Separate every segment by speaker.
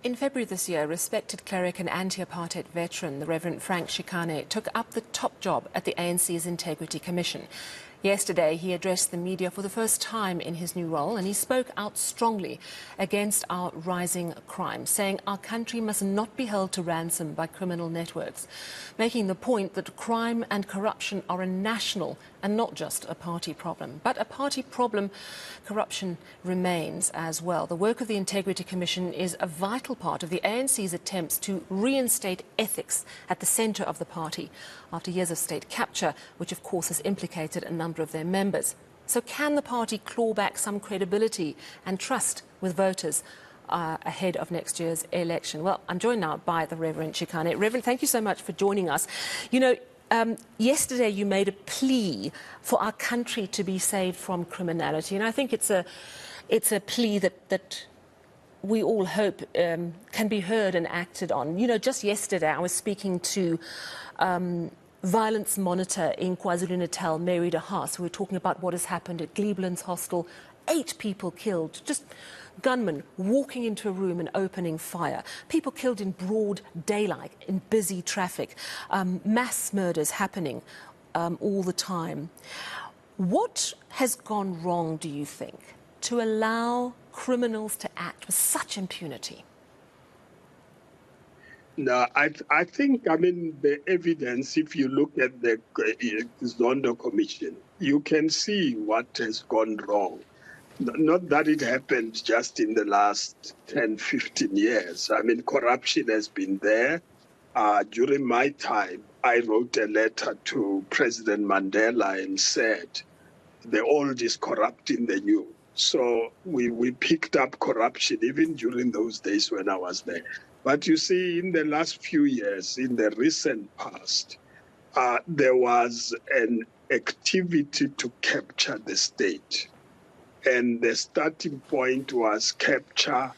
Speaker 1: In February this year, respected cleric and anti-apartheid veteran, the Reverend Frank Chikane, took up the top job at the ANC's Integrity Commission. Yesterday, he addressed the media for the first time in his new role, and he spoke out strongly against our rising crime, saying our country must not be held to ransom by criminal networks, making the point that crime and corruption are a national and not just a party problem. But a party problem, corruption remains as well. The work of the Integrity Commission is a vital part of the ANC's attempts to reinstate ethics at the centre of the party after years of state capture, which of course has implicated a number of their members. So can the party claw back some credibility and trust with voters ahead of next year's election? Well, I'm joined now by the Reverend Chikane. Reverend, thank you so much for joining us. You know, yesterday you made a plea for our country to be saved from criminality, and I think it's a plea that we all hope can be heard and acted on. You know, just yesterday I was speaking to violence monitor in KwaZulu-Natal, Mary de Haas. We were talking about what has happened at Glebeland's hostel. 8 people killed, just gunmen walking into a room and opening fire. People killed in broad daylight, in busy traffic. Mass murders happening all the time. What has gone wrong, do you think, to allow criminals to act with such impunity?
Speaker 2: No, I think, I mean, the evidence, if you look at the Zondo Commission, you can see what has gone wrong. Not that it happened just in the last 10, 15 years. I mean, corruption has been there. During my time, I wrote a letter to President Mandela and said, the old is corrupting the new. So we picked up corruption even during those days when I was there. But you see, in the last few years, in the recent past, there was an activity to capture the state. And the starting point was capture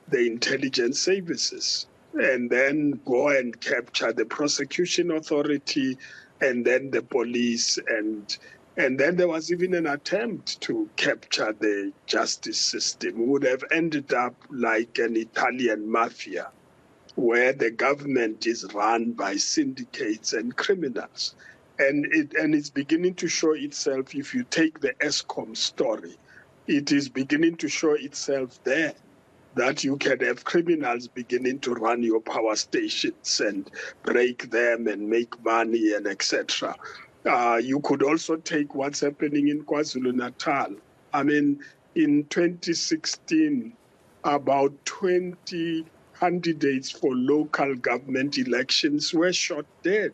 Speaker 2: the intelligence services and then go and capture the prosecution authority and then the police. And then there was even an attempt to capture the justice system. It would have ended up like an Italian mafia, where the government is run by syndicates and criminals. And it's beginning to show itself. If you take the ESCOM story, it is beginning to show itself there that you can have criminals beginning to run your power stations and break them and make money and etc. You could also take what's happening in KwaZulu-Natal. I mean, in 2016, about 20 candidates for local government elections were shot dead.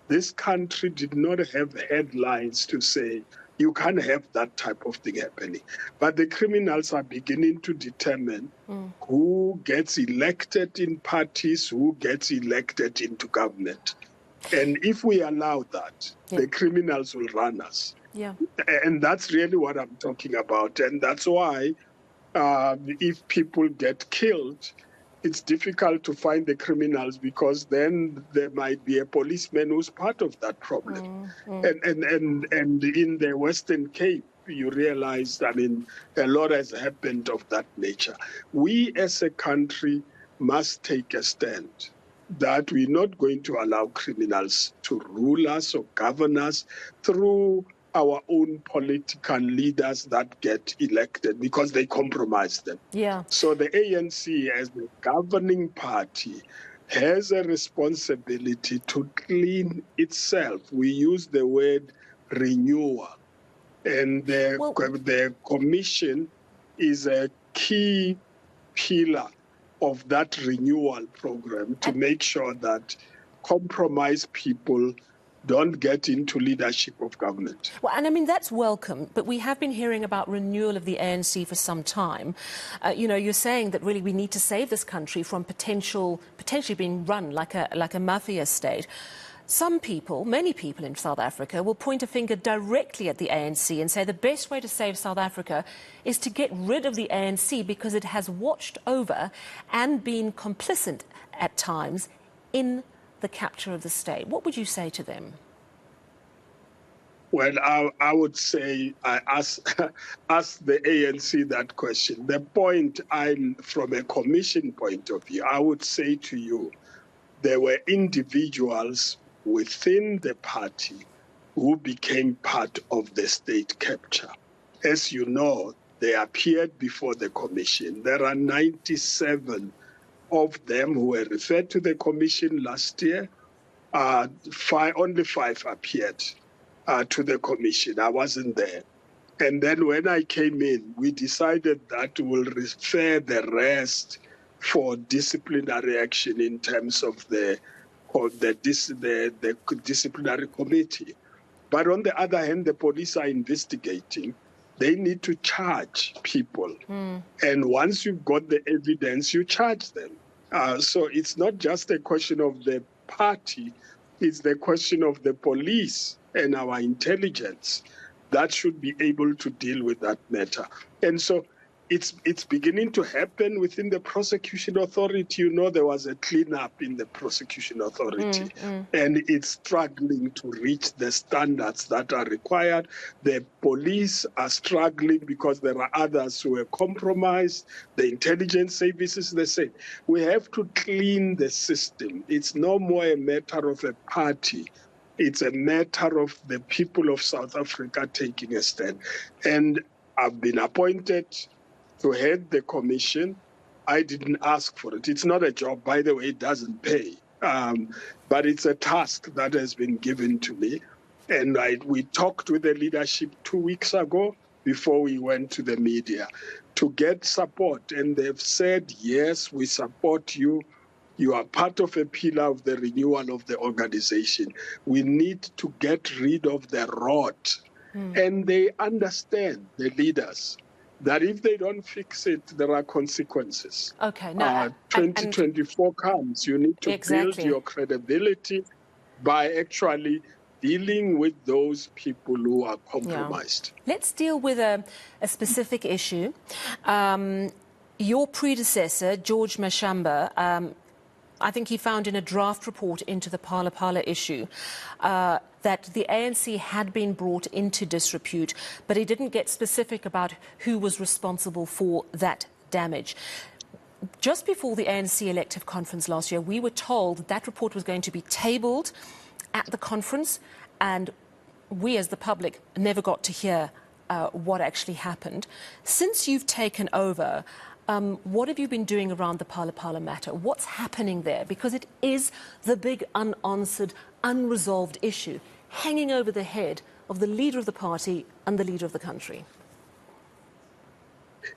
Speaker 2: This country did not have headlines to say, you can't have that type of thing happening. But the criminals are beginning to determine who gets elected in parties, who gets elected into government. And if we allow that, the criminals will run us. Yeah. And that's really what I'm talking about. And that's why if people get killed, it's difficult to find the criminals, because then there might be a policeman who's part of that problem. And in the Western Cape, you realize, I mean, a lot has happened of that nature. We as a country must take a stand that we're not going to allow criminals to rule us or govern us through our own political leaders that get elected, because they compromise them. Yeah. So the ANC, as the governing party, has a responsibility to clean itself. We use the word renewal. And the commission is a key pillar of that renewal program to make sure that compromised people don't get into leadership of government.
Speaker 1: Well, and I mean, that's welcome, but we have been hearing about renewal of the ANC for some time. You know, you're saying that really we need to save this country from potentially being run like a mafia state. Some people, many people in South Africa, will point a finger directly at the ANC and say the best way to save South Africa is to get rid of the ANC because it has watched over and been complicit at times in the capture of the state. What would you say to them?
Speaker 2: Well, I would say I ask the ANC that question. The point, from a commission point of view, I would say to you, there were individuals within the party who became part of the state capture. As you know, they appeared before the commission. There are 97 of them who were referred to the commission last year. Only 5 appeared to the commission. I wasn't there. And then when I came in, we decided that we'll refer the rest for disciplinary action in terms of the disciplinary committee. But on the other hand, the police are investigating. They need to charge people. And once you've got the evidence, you charge them. So it's not just a question of the party, it's the question of the police and our intelligence that should be able to deal with that matter. And so it's beginning to happen within the prosecution authority. You know, there was a cleanup in the prosecution authority, and it's struggling to reach the standards that are required. The police are struggling because there are others who are compromised. The intelligence services, the same. We have to clean the system. It's no more a matter of a party. It's a matter of the people of South Africa taking a stand. And I've been appointed to head the commission. I didn't ask for it. It's not a job, by the way, it doesn't pay. But it's a task that has been given to me. And we talked with the leadership 2 weeks ago before we went to the media to get support. And they've said, yes, we support you. You are part of a pillar of the renewal of the organization. We need to get rid of the rot. And they understand, the leaders, that if they don't fix it, there are consequences.
Speaker 1: Okay, no,
Speaker 2: 2024 comes. You need to build your credibility by actually dealing with those people who are compromised.
Speaker 1: Yeah. Let's deal with a specific issue. Your predecessor, George Mashamba, I think he found in a draft report into the Phala issue that the ANC had been brought into disrepute, but he didn't get specific about who was responsible for that damage. Just before the ANC elective conference last year, we were told that that report was going to be tabled at the conference, and we as the public never got to hear what actually happened. Since you've taken over, what have you been doing around the Phala matter? What's happening there? Because it is the big unanswered, unresolved issue hanging over the head of the leader of the party and the leader of the country.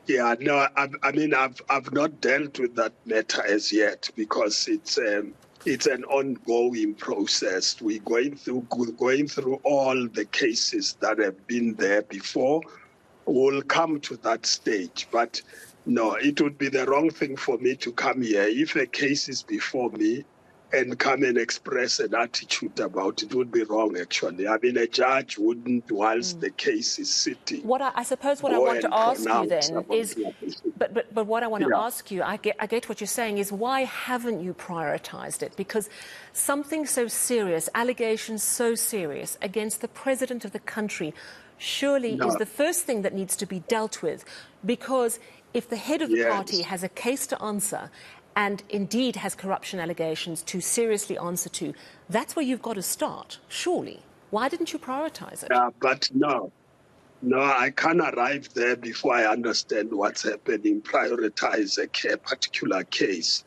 Speaker 2: Yeah, no, I mean, I've not dealt with that matter as yet because it's an ongoing process. We're going through all the cases that have been there before. We'll come to that stage, but no, it would be the wrong thing for me to come here. If a case is before me and come and express an attitude about it, would be wrong, actually. I mean, a judge wouldn't, whilst the case is sitting.
Speaker 1: I suppose what I want to ask you then is, but what I want to ask you, I get what you're saying, is why haven't you prioritized it? Because something so serious, allegations so serious against the president of the country, surely is the first thing that needs to be dealt with, because if the head of the party has a case to answer and indeed has corruption allegations to seriously answer to, that's where you've got to start, surely. Why didn't you prioritize it?
Speaker 2: But no, I can't arrive there before I understand what's happening, prioritize a particular case.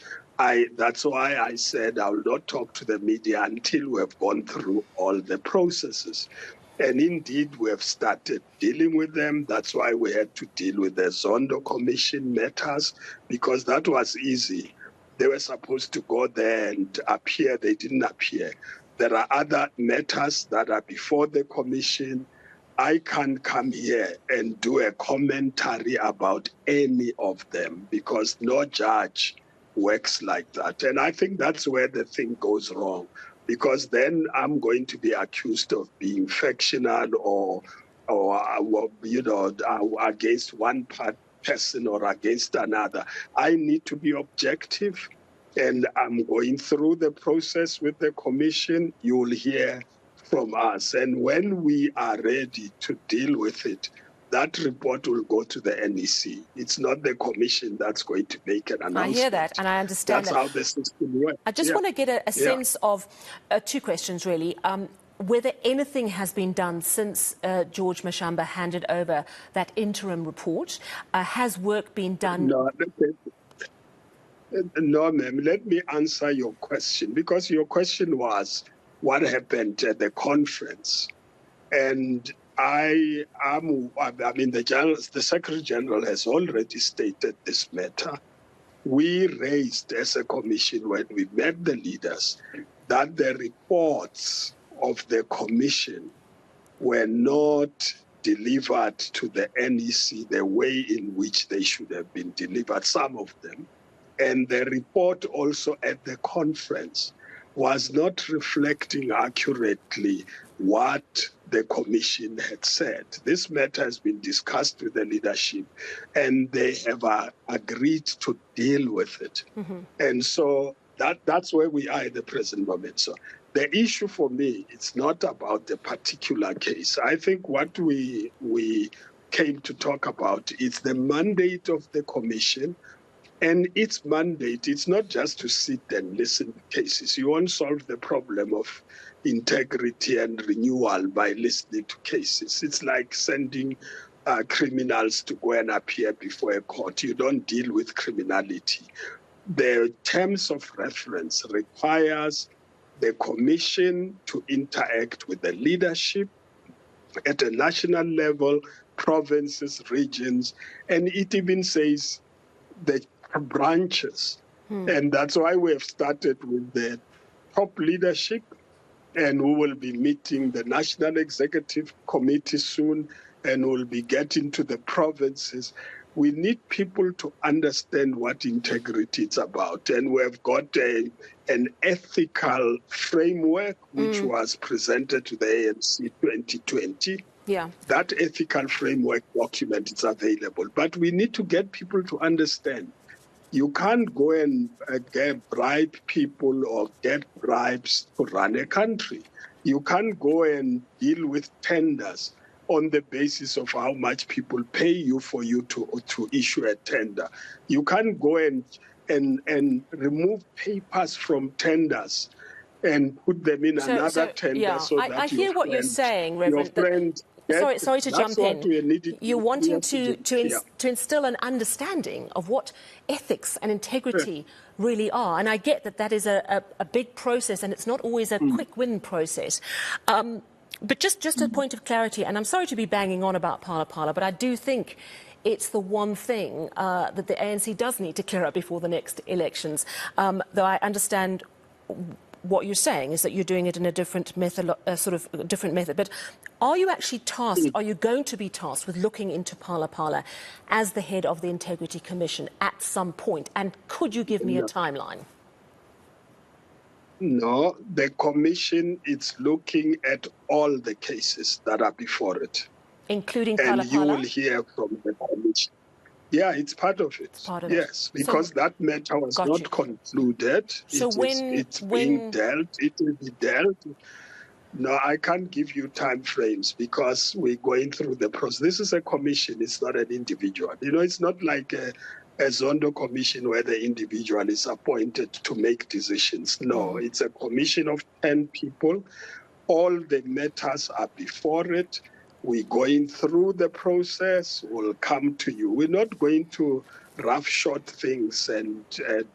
Speaker 2: That's why I said I will not talk to the media until we have gone through all the processes. And indeed, we have started dealing with them. That's why we had to deal with the Zondo Commission matters, because that was easy. They were supposed to go there and appear. They didn't appear. There are other matters that are before the commission. I can't come here and do a commentary about any of them because no judge works like that. And I think that's where the thing goes wrong. Because then I'm going to be accused of being factional or against one person or against another. I need to be objective, and I'm going through the process with the commission. You will hear from us. And when we are ready to deal with it, that report will go to the NEC. It's not the commission that's going to make an announcement.
Speaker 1: I hear that, and I understand
Speaker 2: that's how the system works.
Speaker 1: I just want to get a sense of two questions, really. Whether anything has been done since George Mashamba handed over that interim report. Has work been done?
Speaker 2: No, ma'am. Let me answer your question, because your question was what happened at the conference. And the Secretary General has already stated this matter. We raised as a commission when we met the leaders that the reports of the commission were not delivered to the NEC the way in which they should have been delivered, some of them. And the report also at the conference was not reflecting accurately what the commission had said. This matter has been discussed with the leadership, and they have agreed to deal with it. Mm-hmm. And so that's where we are at the present moment. So the issue for me, it's not about the particular case. I think what we came to talk about is the mandate of the commission. And its mandate, it's not just to sit and listen to cases. You won't solve the problem of integrity and renewal by listening to cases. It's like sending criminals to go and appear before a court. You don't deal with criminality. The terms of reference requires the commission to interact with the leadership at a national level, provinces, regions, and it even says the branches. And that's why we have started with the top leadership, and we will be meeting the National Executive Committee soon, and we'll be getting to the provinces. We need people to understand what integrity is about, and we have got an ethical framework which was presented to the ANC 2020.
Speaker 1: Yeah.
Speaker 2: That ethical framework document is available, but we need to get people to understand. You can't go and bribe people or get bribes to run a country. You can't go and deal with tenders on the basis of how much people pay you for you to issue a tender. You can't go and remove papers from tenders and put them in another tender.
Speaker 1: Yeah.
Speaker 2: So that
Speaker 1: I hear what you're saying, Reverend. Sorry to jump in. You're wanting to instill an understanding of what ethics and integrity really are. And I get that is a big process, and it's not always a quick win process. But just a point of clarity, and I'm sorry to be banging on about Phala, but I do think it's the one thing that the ANC does need to clear up before the next elections. Though I understand what you're saying is that you're doing it in a different method, different method. But are you actually tasked, are you going to be tasked with looking into Phala as the head of the Integrity Commission at some point? And could you give me a timeline?
Speaker 2: No, the commission is looking at all the cases that are before it.
Speaker 1: Including Phala?
Speaker 2: And you will hear from the commission. Yeah, it's part of it. Yes, because that matter was not concluded.
Speaker 1: So
Speaker 2: it's being dealt. It will be dealt. No, I can't give you time frames because we're going through the process. This is a commission. It's not an individual. You know, it's not like a Zondo commission where the individual is appointed to make decisions. No, it's a commission of 10 people. All the matters are before it. We're going through the process. We'll come to you. We're not going to roughshod things and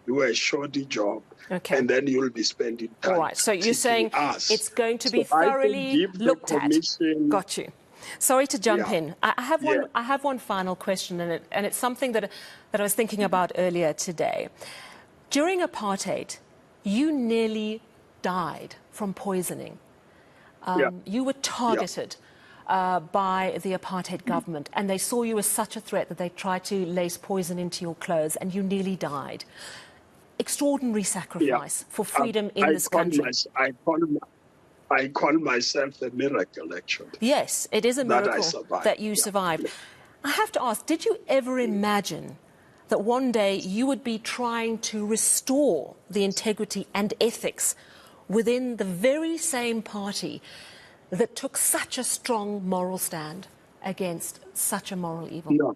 Speaker 2: do a shoddy job.
Speaker 1: Okay.
Speaker 2: And then you'll be spending time.
Speaker 1: All right. So you're saying it's going to be
Speaker 2: so
Speaker 1: thoroughly looked at. Got you. Sorry to jump in. I have one final question, and it's something that I was thinking about earlier today. During apartheid, you nearly died from poisoning. You were targeted by the apartheid government, and they saw you as such a threat that they tried to lace poison into your clothes, and you nearly died. Extraordinary sacrifice for freedom in this country.
Speaker 2: I call myself a miracle, actually.
Speaker 1: Yes, it is a miracle that you survived. I have to ask, did you ever imagine that one day you would be trying to restore the integrity and ethics within the very same party that took such a strong moral stand against such a moral evil?
Speaker 2: No.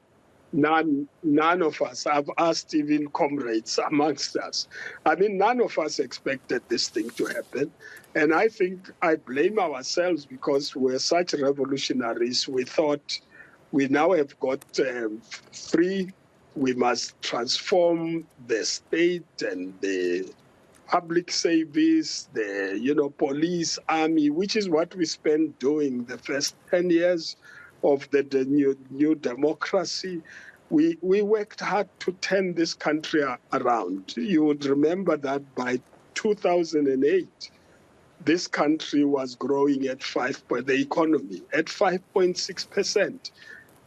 Speaker 2: None of us. I've asked even comrades amongst us. I mean, none of us expected this thing to happen. And I think I blame ourselves because we're such revolutionaries. We thought we now have got free. We must transform the state and the public service, the police, army, which is what we spent doing the first 10 years of the new democracy. We worked hard to turn this country around. You would remember that by 2008, this country was growing at the economy at 5.6%.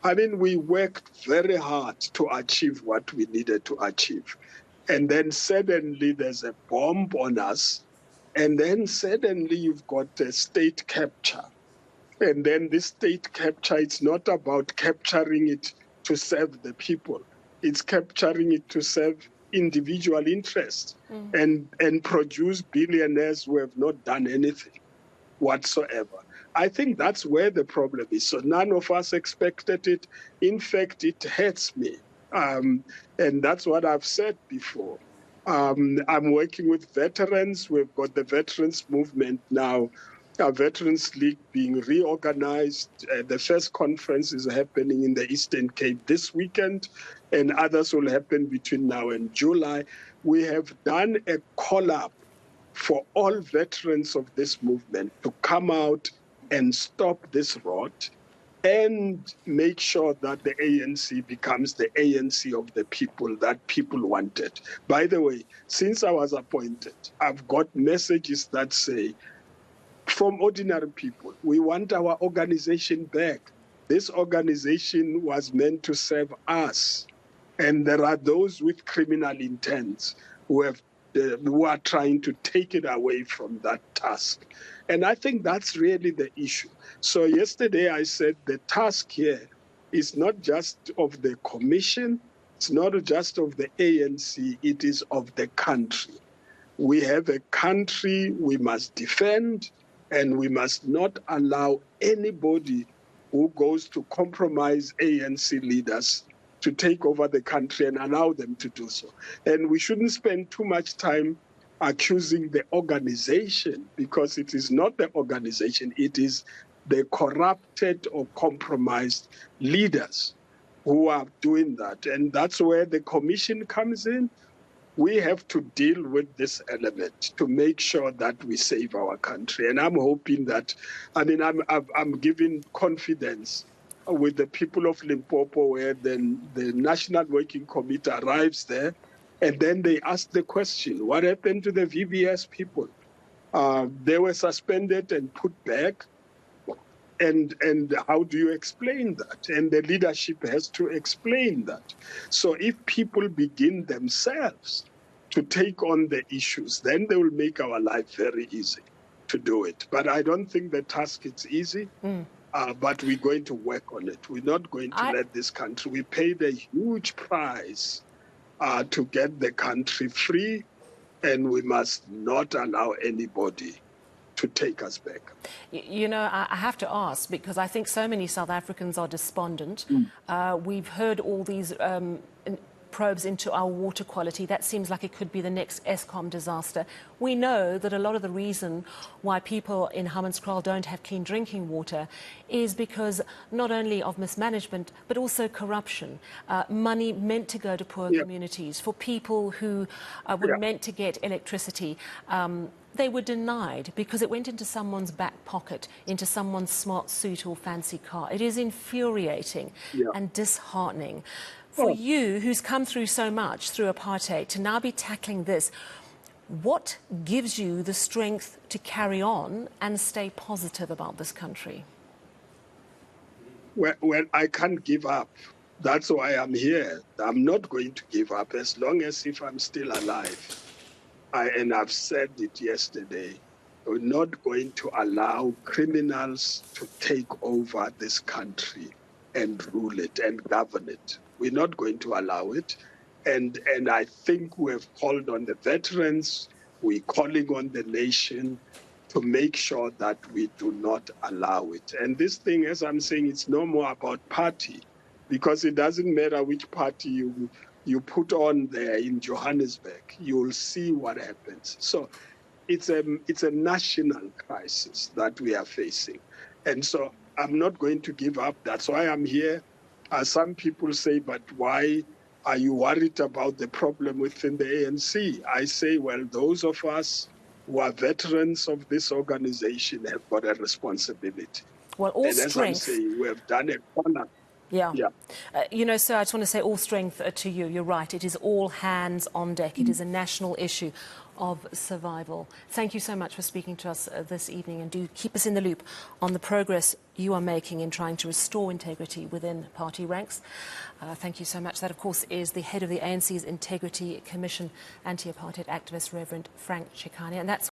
Speaker 2: I mean, we worked very hard to achieve what we needed to achieve. And then suddenly there's a bomb on us. And then suddenly you've got a state capture. And then this state capture, it's not about capturing it to serve the people. It's capturing it to serve individual interests and produce billionaires who have not done anything whatsoever. I think that's where the problem is. So none of us expected it. In fact, it hurts me. And that's what I've said before. I'm working with veterans. We've got the veterans movement now, our Veterans League being reorganized. The first conference is happening in the Eastern Cape this weekend, and others will happen between now and July. We have done a call-up for all veterans of this movement to come out and stop this rot and make sure that the ANC becomes the ANC of the people that people wanted. By the way, since I was appointed, I've got messages that say, from ordinary people, we want our organization back. This organization was meant to serve us. And there are those with criminal intents who are trying to take it away from that task. And I think that's really the issue. So yesterday I said the task here is not just of the commission, it's not just of the ANC, it is of the country. We have a country we must defend, and we must not allow anybody who goes to compromise ANC leaders to take over the country and allow them to do so. And we shouldn't spend too much time accusing the organization, because it is not the organization, it is the corrupted or compromised leaders who are doing that. And that's where the commission comes in. We have to deal with this element to make sure that we save our country. And I'm hoping that, I'm giving confidence with the people of Limpopo, where then the National Working Committee arrives there, and then they ask the question, what happened to the VBS people? They were suspended and put back. And how do you explain that? And the leadership has to explain that. So if people begin themselves to take on the issues, then they will make our life very easy to do it. But I don't think the task is easy, but we're going to work on it. We're not going to let this country, we paid a huge price to get the country free, and we must not allow anybody to take us back.
Speaker 1: You know, I have to ask, because I think so many South Africans are despondent. We've heard all these probes into our water quality. That seems like it could be the next Eskom disaster. We know that a lot of the reason why people in Hammanskraal don't have clean drinking water is because not only of mismanagement, but also corruption. Money meant to go to poor communities, for people who were meant to get electricity. They were denied because it went into someone's back pocket, into someone's smart suit or fancy car. It is infuriating and disheartening. For you, who's come through so much through apartheid, to now be tackling this, what gives you the strength to carry on and stay positive about this country?
Speaker 2: Well, I can't give up. That's why I'm here. I'm not going to give up as long as if I'm still alive. And I've said it yesterday, we're not going to allow criminals to take over this country and rule it and govern it. We're not going to allow it. And I think we have called on the veterans, we're calling on the nation to make sure that we do not allow it. And this thing, as I'm saying, it's no more about party, because it doesn't matter which party you put on there in Johannesburg, you'll see what happens. So it's a national crisis that we are facing. And so I'm not going to give up. That's why I'm here. Some people say, but why are you worried about the problem within the ANC? I say, well, those of us who are veterans of this organization have got a responsibility.
Speaker 1: Well, all
Speaker 2: and
Speaker 1: strength.
Speaker 2: As I'm saying, we have done a corner.
Speaker 1: Yeah.
Speaker 2: Yeah.
Speaker 1: Sir, I just want to say all strength to you. You're right. It is all hands on deck. It is a national issue of survival. Thank you so much for speaking to us this evening, and do keep us in the loop on the progress you are making in trying to restore integrity within party ranks. Thank you so much. That, of course, is the head of the ANC's Integrity Commission, anti-apartheid activist Reverend Frank Chikane, and that's